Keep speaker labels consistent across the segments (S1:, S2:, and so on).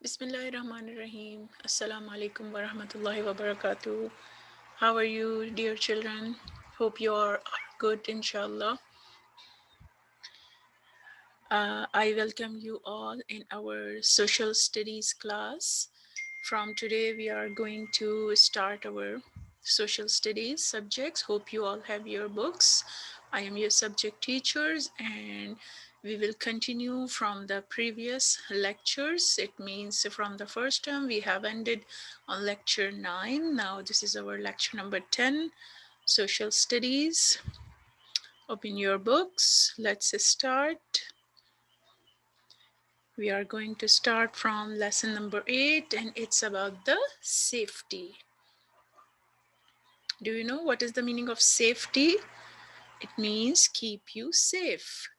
S1: Bismillahirrahmanirrahim. Assalamu alaikum wa rahmatullahi wa barakatuh. How are you, dear children? Hope you are good, inshallah. I welcome you all in our social studies class. From today, we are going to start our social studies subjects. Hope you all have your books. I am your subject teachers, and we will continue from the previous lectures. It means from the first term, we have ended on lecture 9. Now, this is our lecture number 10, social studies. Open your books. Let's start. We are going to start from lesson number 8, and it's about the safety. Do you know what is the meaning of safety? It means keep you safe.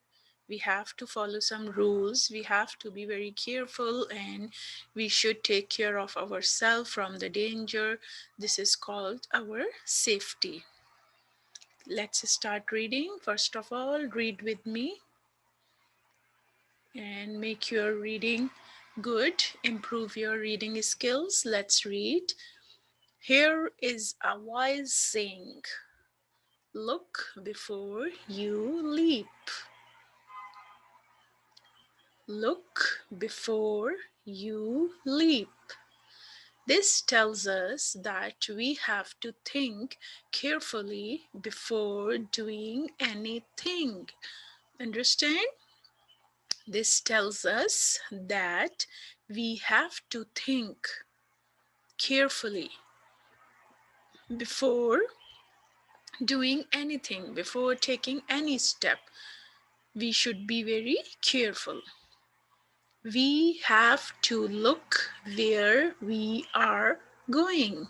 S1: We have to follow some rules. We have to be very careful, and we should take care of ourselves from the danger. This is called our safety. Let's start reading. First of all, read with me and make your reading good. Improve your reading skills. Let's read. Here is a wise saying: look before you leap. Look before you leap. This tells us that we have to think carefully before doing anything. Understand? This tells us that we have to think carefully before doing anything, before taking any step. We should be very careful. We have to look where we are going.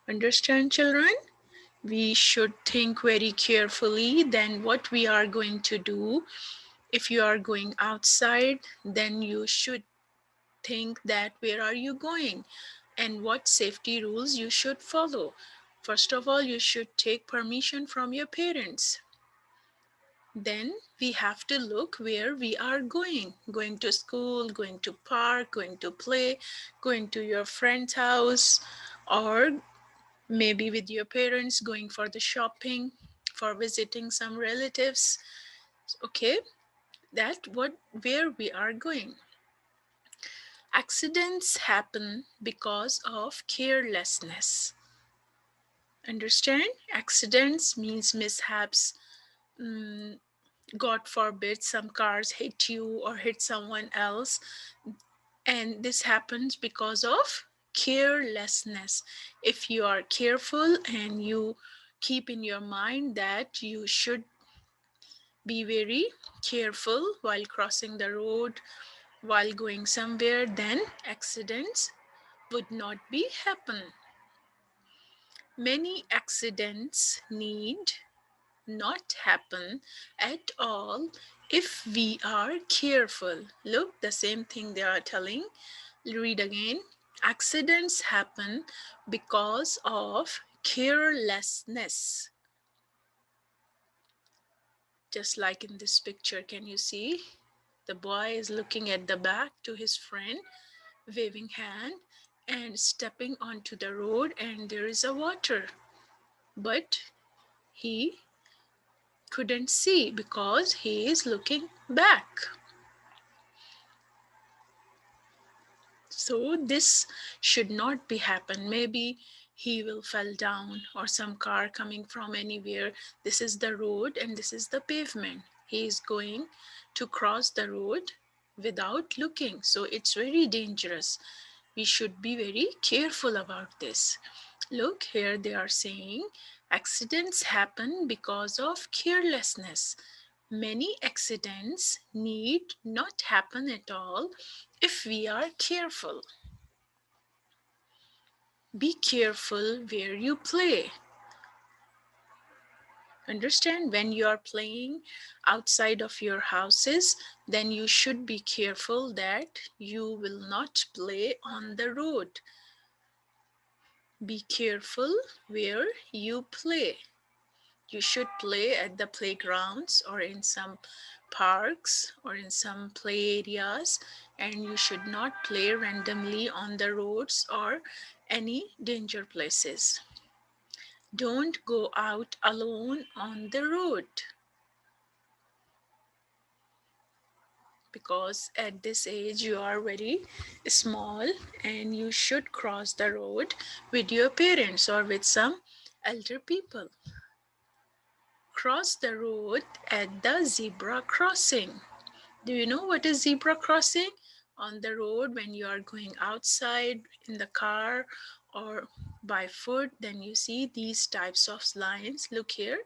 S1: Understand, children? We should think very carefully then what we are going to do. If you are going outside, then you should think that where are you going and what safety rules you should follow. First of all, you should take permission from your parents. Then we have to look where we are going to school, going to park, going to play, going to your friend's house, or maybe with your parents going for the shopping, for visiting some relatives. Okay, that what where we are going. Accidents happen because of carelessness. Understand? Accidents means mishaps. Mm, God forbid some cars hit you or hit someone else, and this happens because of carelessness. If you are careful and you keep in your mind that you should be very careful while crossing the road, while going somewhere, then accidents would not be happen. Many accidents need not happen at all if we are careful. Look, the same thing they are telling. Read again. Accidents happen because of carelessness. Just like in this picture, can you see? The boy is looking at the back to his friend, waving hand and stepping onto the road, and there is a water. But he couldn't see because he is looking back. So this should not be happen. Maybe he will fall down or some car coming from anywhere. This is the road and this is the pavement. He is going to cross the road without looking. So it's very dangerous. We should be very careful about this. Look, here they are saying accidents happen because of carelessness. Many accidents need not happen at all if we are careful. Be careful where you play. Understand, when you are playing outside of your houses, then you should be careful that you will not play on the road. Be careful where you play. You should play at the playgrounds or in some parks or in some play areas. and you should not play randomly on the roads or any danger places. Don't go out alone on the road, because at this age you are very small and you should cross the road with your parents or with some elder people. Cross the road at the zebra crossing. Do you know what is zebra crossing? On the road, when you are going outside in the car or by foot, then you see these types of lines. Look here,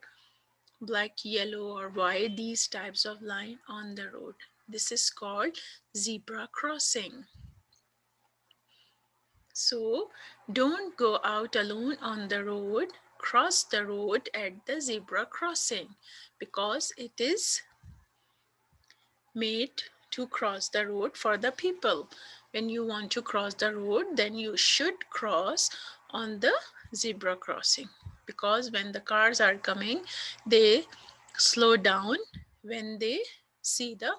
S1: black, yellow, or white, these types of line on the road. This is called zebra crossing. So don't go out alone on the road. Cross the road at the zebra crossing, because it is made to cross the road for the people. When you want to cross the road, then you should cross on the zebra crossing, because when the cars are coming, they slow down when they see the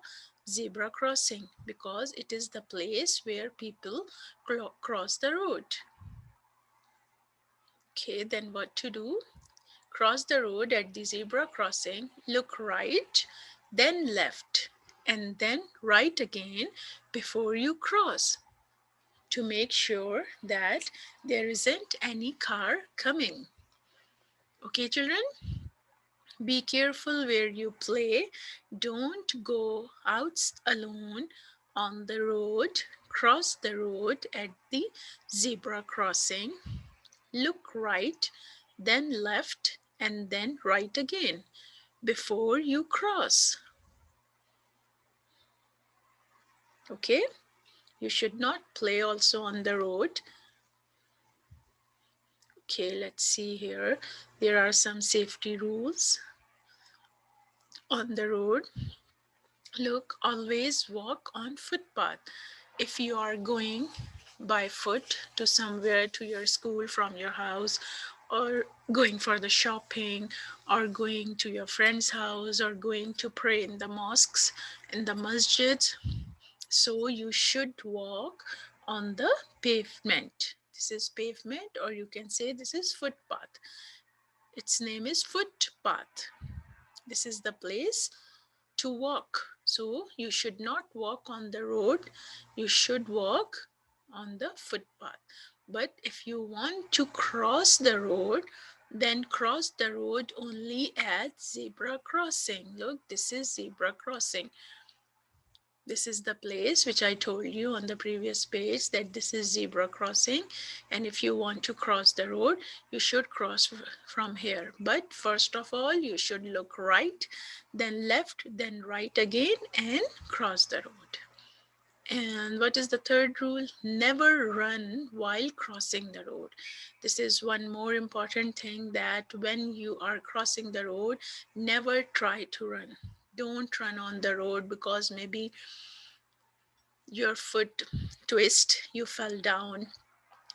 S1: zebra crossing, because it is the place where people cross the road. Okay, then what to do? Cross the road at the zebra crossing, look right, then left, and then right again before you cross, to make sure that there isn't any car coming. Okay, children? Be careful where you play. Don't go out alone on the road. Cross the road at the zebra crossing. Look right, then left, and then right again before you cross. Okay? You should not play also on the road. Okay, let's see here. There are some safety rules on the road. Look, always walk on footpath. If you are going by foot to somewhere, to your school from your house, or going for the shopping, or going to your friend's house, or going to pray in the mosques, in the masjids, so you should walk on the pavement. This is pavement, or you can say this is footpath. Its name is footpath. This is the place to walk. So you should not walk on the road, you should walk on the footpath. But if you want to cross the road, then cross the road only at zebra crossing. Look, this is zebra crossing. This is the place which I told you on the previous page, that this is zebra crossing, and if you want to cross the road, you should cross from here. But first of all, you should look right, then left, then right again, and cross the road. And what is the third rule? Never run while crossing the road. This is one more important thing, that when you are crossing the road, never try to run. Don't run on the road, because maybe your foot twist, you fell down,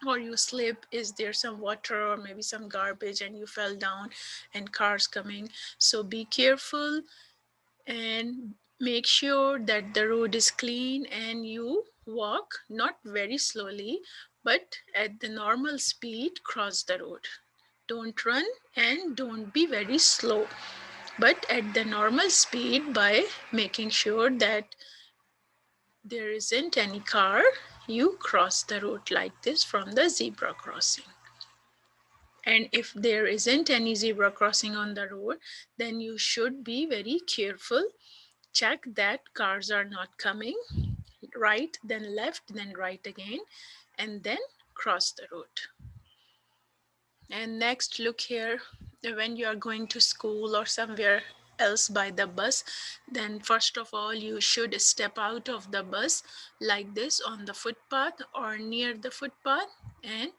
S1: or you slip, is there some water or maybe some garbage and you fell down, and cars coming. So be careful and make sure that the road is clean, and you walk not very slowly, but at the normal speed cross the road. Don't run and don't be very slow, but at the normal speed, by making sure that there isn't any car, you cross the road like this from the zebra crossing. And if there isn't any zebra crossing on the road, then you should be very careful. Check that cars are not coming. Right, then left, then right again, and then cross the road. And next, look here, when you are going to school or somewhere else by the bus, then first of all, you should step out of the bus like this on the footpath or near the footpath, and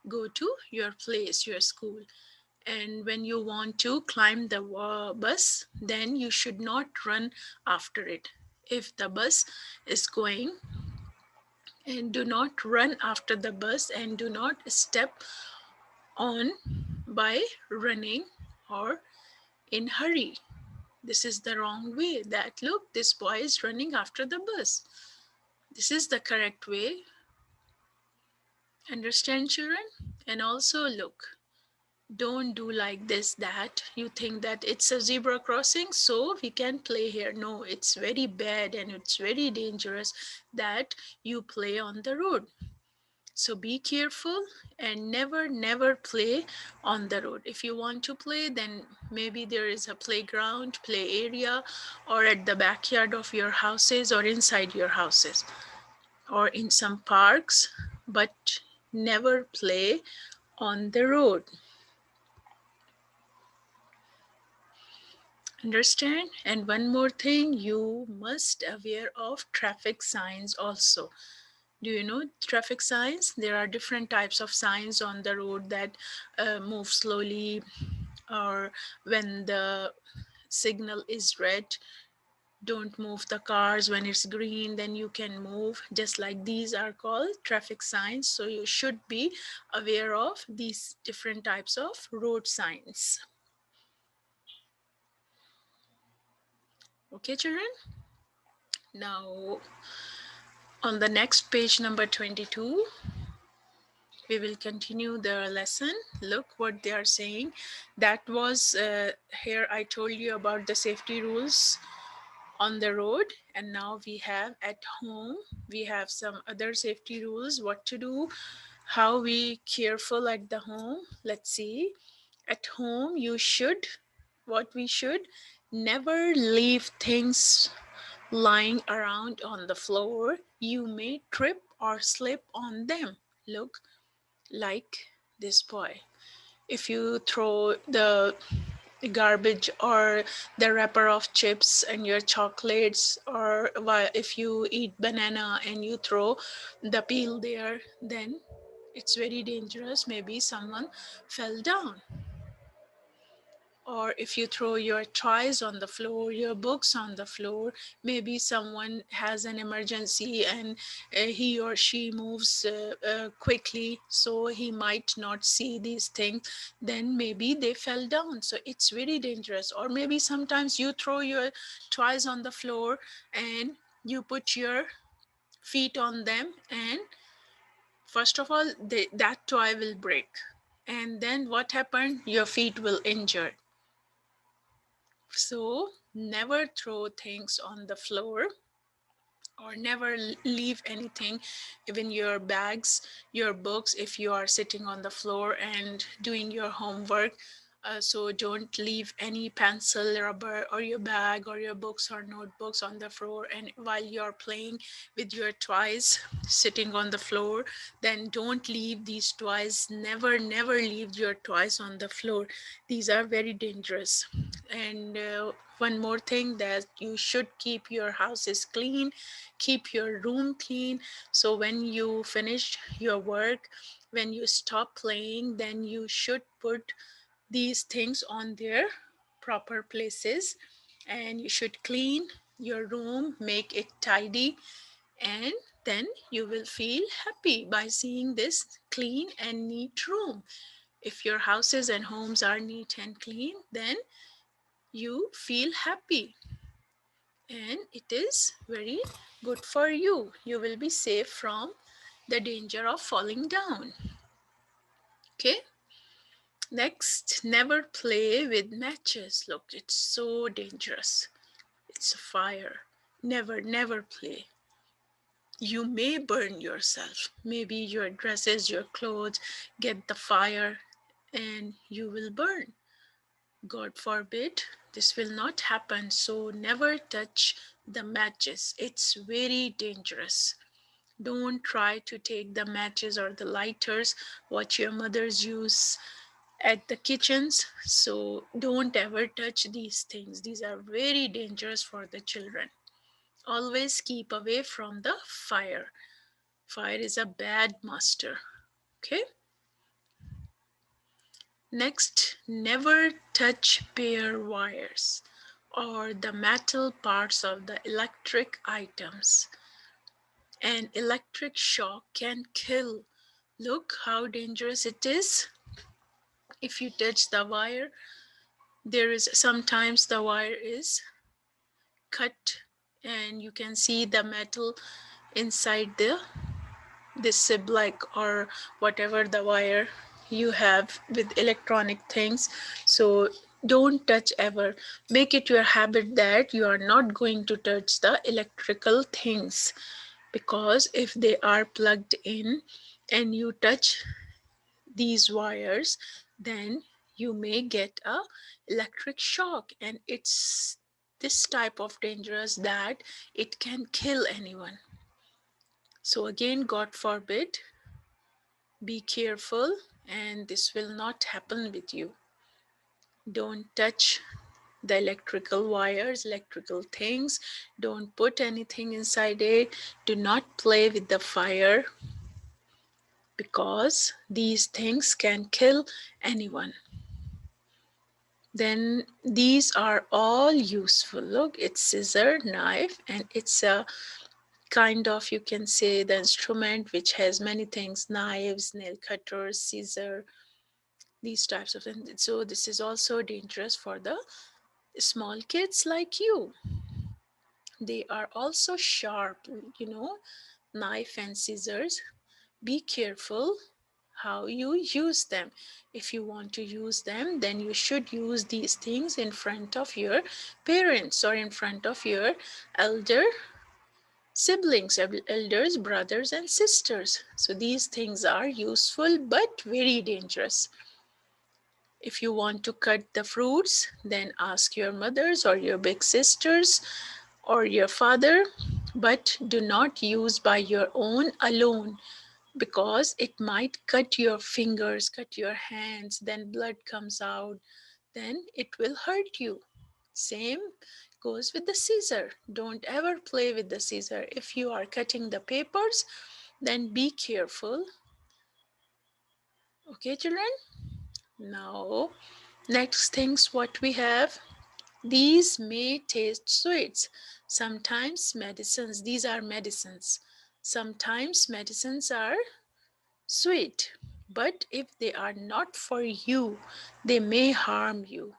S1: go to your place, your school. And when you want to climb the bus, then you should not run after it. If the bus is going, and do not run after the bus, and do not step on by running or in hurry. This is the wrong way. That, look, this boy is running after the bus. This is the correct way. Understand, children? And also, look, don't do like this that you think that it's a zebra crossing so we can play here. No, it's very bad and it's very dangerous that you play on the road. So be careful and never play on the road. If you want to play, then maybe there is a playground, play area, or at the backyard of your houses or inside your houses or in some parks, but never play on the road. Understand? And one more thing, you must aware of traffic signs also. Do you know traffic signs? There are different types of signs on the road that move slowly, or when the signal is red, don't move the cars. When it's green, then you can move. Just like these are called traffic signs. So you should be aware of these different types of road signs. Okay, children? Now, on the next page, number 22, we will continue the lesson. Look what they are saying. That was here I told you about the safety rules on the road, and now we have at home, we have some other safety rules, what to do, how we careful at the home. Let's see. At home, you should, what we should, never leave things lying around on the floor. You may trip or slip on them. Look, like this boy. If you throw the garbage or the wrapper of chips and your chocolates, or if you eat banana and you throw the peel there, then it's very dangerous. Maybe someone fell down. Or if you throw your toys on the floor, your books on the floor, maybe someone has an emergency and he or she moves quickly, so he might not see these things, then maybe they fell down. So it's very dangerous. Or maybe sometimes you throw your toys on the floor and you put your feet on them, and first of all, that toy will break. And then what happened? Your feet will injure. So never throw things on the floor, or never leave anything, even your bags, your books, if you are sitting on the floor and doing your homework. So don't leave any pencil, rubber, or your bag, or your books or notebooks on the floor. And while you're playing with your toys sitting on the floor, then don't leave these toys. Never leave your toys on the floor. These are very dangerous. And one more thing, that you should keep your houses clean, keep your room clean. So when you finish your work, when you stop playing, then you should put these things on their proper places, and you should clean your room, make it tidy, and then you will feel happy by seeing this clean and neat room. If your houses and homes are neat and clean, then you feel happy, and it is very good for you. You will be safe from the danger of falling down. Okay. Next, never play with matches. Look, it's so dangerous. It's a fire. Never play. You may burn yourself. Maybe your dresses, your clothes get the fire and you will burn. God forbid this will not happen. So never touch the matches. It's very dangerous. Don't try to take the matches or the lighters what your mothers use at the kitchens. So don't ever touch these things. These are very dangerous for the children. Always keep away from the fire. Fire is a bad master. Okay. Next, never touch bare wires or the metal parts of the electric items. An electric shock can kill. Look how dangerous it is. If you touch the wire, there is sometimes the wire is cut and you can see the metal inside the this sibling or whatever the wire you have with electronic things. So don't touch ever. Make it your habit that you are not going to touch the electrical things, because if they are plugged in and you touch these wires, then you may get a electric shock, and it's this type of dangerous that it can kill anyone. So again, god forbid, be careful, and this will not happen with you. Don't touch the electrical wires, electrical things. Don't put anything inside it. Do not play with the fire, because these things can kill anyone. Then these are all useful. Look, it's scissor, knife, and it's a kind of, you can say, the instrument which has many things: knives, nail cutters, scissor, these types of things. So this is also dangerous for the small kids like you. They are also sharp, knife and scissors. Be careful how you use them. If you want to use them, then you should use these things in front of your parents or in front of your elder siblings, elders, brothers, and sisters. So these things are useful but very dangerous. If you want to cut the fruits, then ask your mothers or your big sisters or your father, but do not use by your own alone, because it might cut your fingers, cut your hands, then blood comes out, then it will hurt you. Same goes with the scissor. Don't ever play with the scissor. If you are cutting the papers, then be careful. Okay, children? Now, next things what we have. These may taste sweets. Sometimes medicines, these are medicines. Sometimes medicines are sweet, but if they are not for you, they may harm you.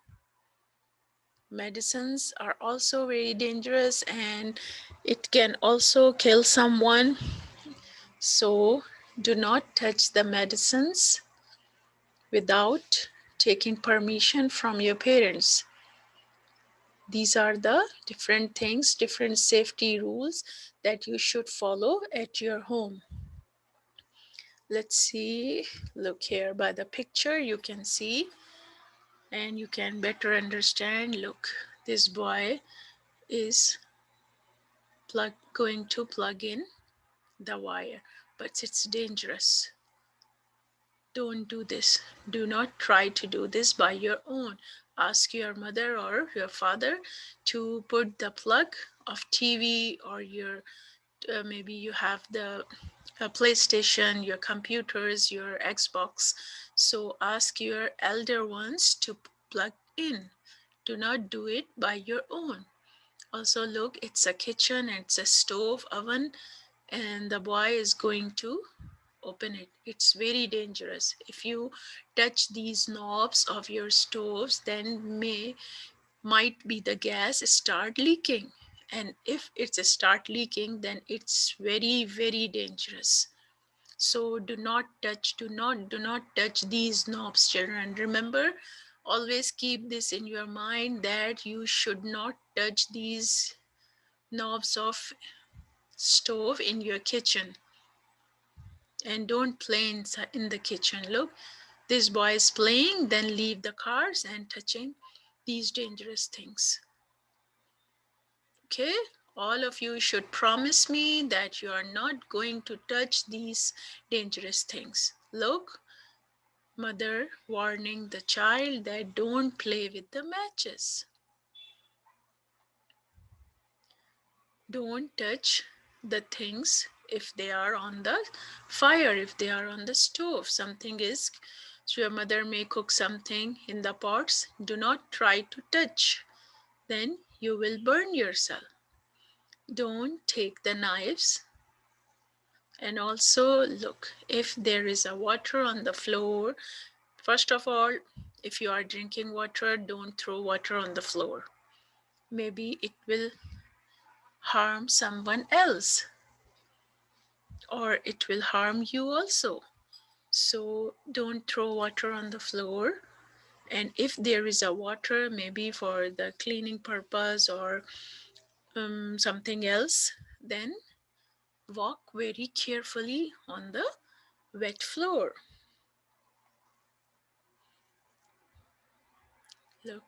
S1: Medicines are also very dangerous, and it can also kill someone. So do not touch the medicines without taking permission from your parents. These are the different things, different safety rules that you should follow at your home. Let's see. Look here by the picture, you can see and you can better understand. Look, this boy is going to plug in the wire, but it's dangerous. Don't do this. Do not try to do this by your own. Ask your mother or your father to put the plug of TV or your maybe you have the PlayStation, your computers, your Xbox. So ask your elder ones to plug in. Do not do it by your own. Also, look, it's a kitchen, it's a stove, oven, and the boy is going to open it. It's very dangerous. If you touch these knobs of your stoves, then might be the gas start leaking. And if it's start leaking, then it's very, very dangerous. So do not touch these knobs, children. Remember, always keep this in your mind that you should not touch these knobs of stove in your kitchen, and don't play in the kitchen. Look, this boy is playing, then leave the cars and touching these dangerous things. Okay, all of you should promise me that you are not going to touch these dangerous things. Look, mother warning the child that don't play with the matches. Don't touch the things if they are on the fire, if they are on the stove. Something is, so your mother may cook something in the pots. Do not try to touch, then you will burn yourself. Don't take the knives. And also, look, if there is a water on the floor, first of all, if you are drinking water, don't throw water on the floor. Maybe it will harm someone else. or it will harm you also. So don't throw water on the floor. And if there is a water, maybe for the cleaning purpose or something else, then walk very carefully on the wet floor. Look,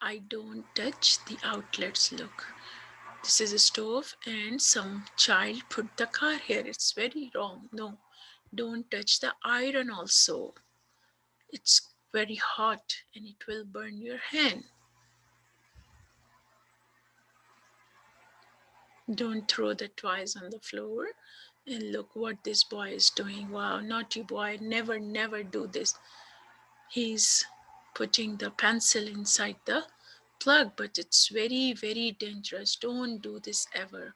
S1: I don't touch the outlets. Look, this is a stove and some child put the car here. It's very wrong. No, don't touch the iron also. It's very hot and it will burn your hand. Don't throw the toys on the floor. And look what this boy is doing. Wow, naughty boy. Never, never do this. He's putting the pencil inside the plug, but it's very, very dangerous. Don't do this ever.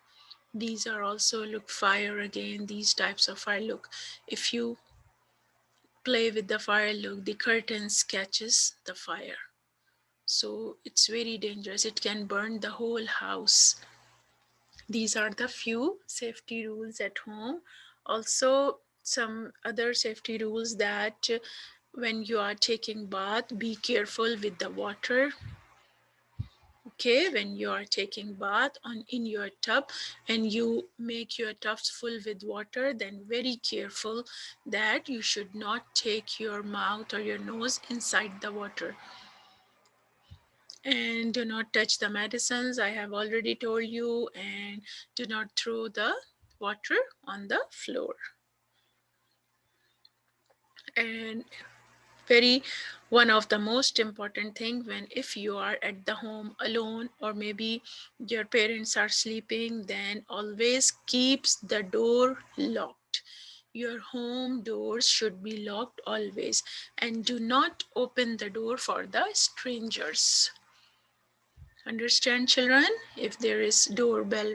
S1: These are also, look, fire again. These types of fire. Look, if you play with the fire, look, the curtains catches the fire. So it's very dangerous. It can burn the whole house. These are the few safety rules at home. Also, some other safety rules that when you are taking bath, be careful with the water. Okay, when you are taking bath on in your tub and you make your tubs full with water, then very careful that you should not take your mouth or your nose inside the water. And do not touch the medicines, I have already told you, and do not throw the water on the floor. And very one of the most important thing, when if you are at the home alone or maybe your parents are sleeping, then always keeps the door locked. Your home doors should be locked always, and do not open the door for the strangers. Understand, children? If there is doorbell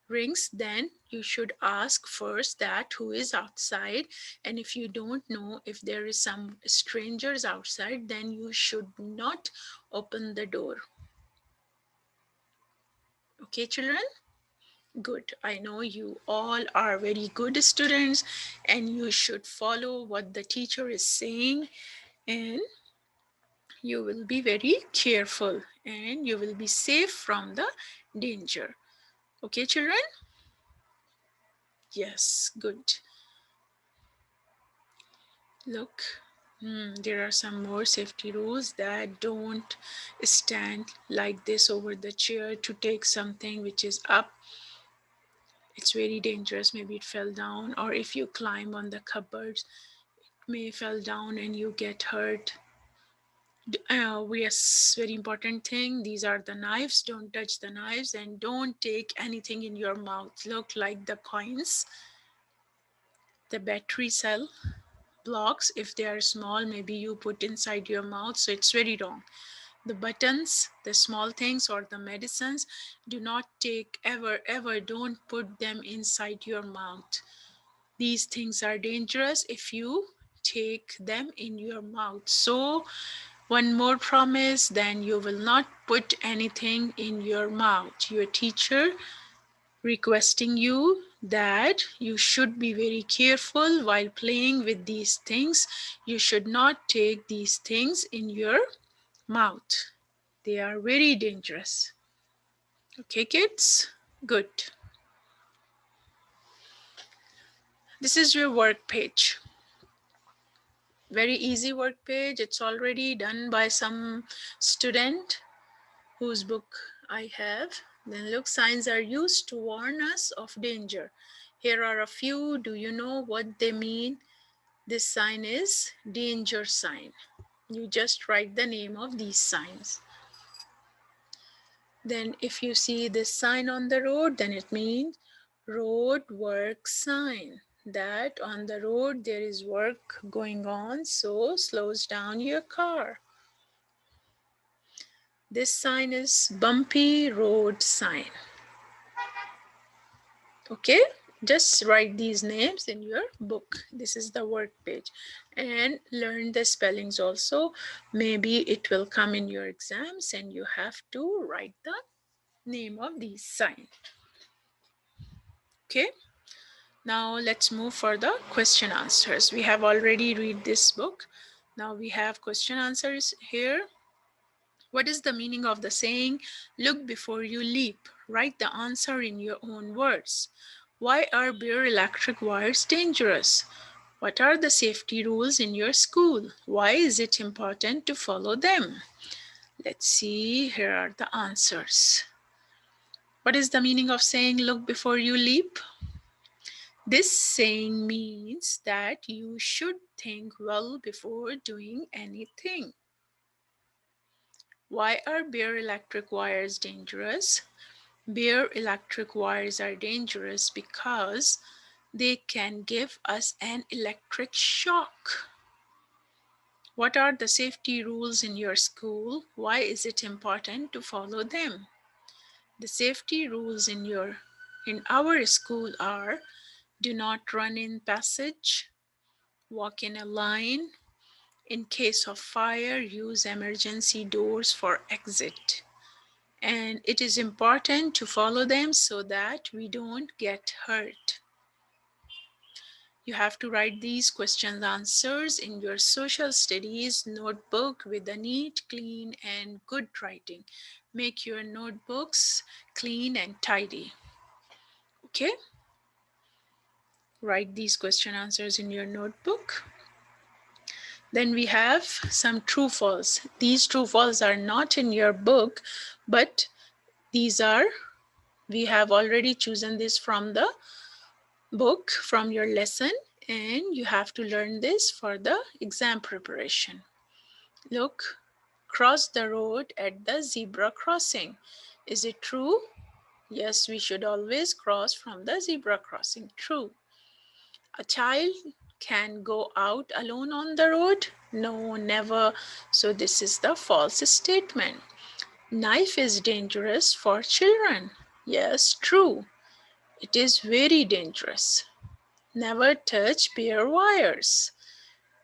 S1: rings, then you should ask first that who is outside. And if you don't know if there is some strangers outside, then you should not open the door. Okay, children? Good. I know you all are very good students and you should follow what the teacher is saying, and you will be very careful and you will be safe from the danger. Okay, children? Yes, good. Look, there are some more safety rules that don't stand like this over the chair to take something which is up. It's very dangerous. Maybe it fell down, or if you climb on the cupboards, it may fell down and you get hurt. Yes, very important thing. These are the knives. Don't touch the knives and don't take anything in your mouth. Look like the coins, the battery cell blocks. If they are small, maybe you put inside your mouth. So it's very wrong. The buttons, the small things, or the medicines, do not take ever, ever. Don't put them inside your mouth. These things are dangerous if you take them in your mouth. So one more promise, then you will not put anything in your mouth. Your teacher requesting you that you should be very careful while playing with these things. You should not take these things in your mouth. They are very dangerous. Okay, kids? Good. This is your work page. Very easy work page. It's already done by some student whose book I have. Then look, signs are used to warn us of danger. Here are a few. Do you know what they mean? This sign is danger sign. You just write the name of these signs. Then if you see this sign on the road, then it means road work sign. That on the road there is work going on, so slows down your car. This sign is bumpy road sign. Okay, just write these names in your book. This is the work page, and learn the spellings also. Maybe it will come in your exams and you have to write the name of these signs. Okay, now let's move for the question answers. We have already read this book. Now we have question answers here. What is the meaning of the saying, look before you leap? Write the answer in your own words. Why are bare electric wires dangerous? What are the safety rules in your school? Why is it important to follow them? Let's see, here are the answers. What is the meaning of saying, look before you leap? This saying means that you should think well before doing anything. Why are bare electric wires dangerous? Bare electric wires are dangerous because they can give us an electric shock. What are the safety rules in your school? Why is it important to follow them? The safety rules in our school are: do not run in passage, walk in a line, in case of fire, use emergency doors for exit. And it is important to follow them so that we don't get hurt. You have to write these question answers in your social studies notebook with a neat, clean, and good writing. Make your notebooks clean and tidy. Okay? Write these question answers in your notebook. Then we have some true false. These true false are not in your book, but we have already chosen this from the book, from your lesson, and you have to learn this for the exam preparation. Look, cross the road at the zebra crossing. Is it true? Yes, we should always cross from the zebra crossing. True. A child can go out alone on the road? No, never. So this is the false statement. Knife is dangerous for children. Yes, true. It is very dangerous. Never touch bare wires.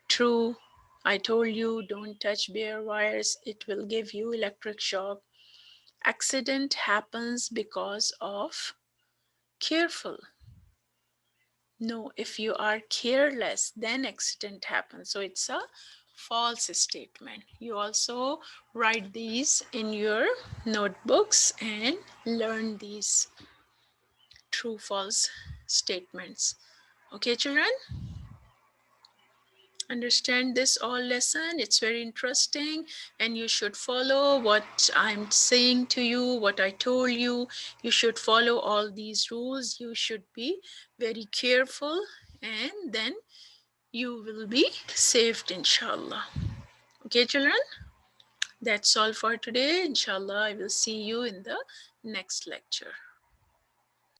S1: True. I told you don't touch bare wires. It will give you electric shock. Accident happens because of careful. No, if you are careless, then accident happens. So it's a false statement. You also write these in your notebooks and learn these true false statements. Okay, children? Understand this all lesson. It's very interesting and you should follow what I'm saying to you, what I told you. You should follow all these rules. You should be very careful and then you will be saved, inshallah. Okay, children? That's all for today. Inshallah, I will see you in the next lecture.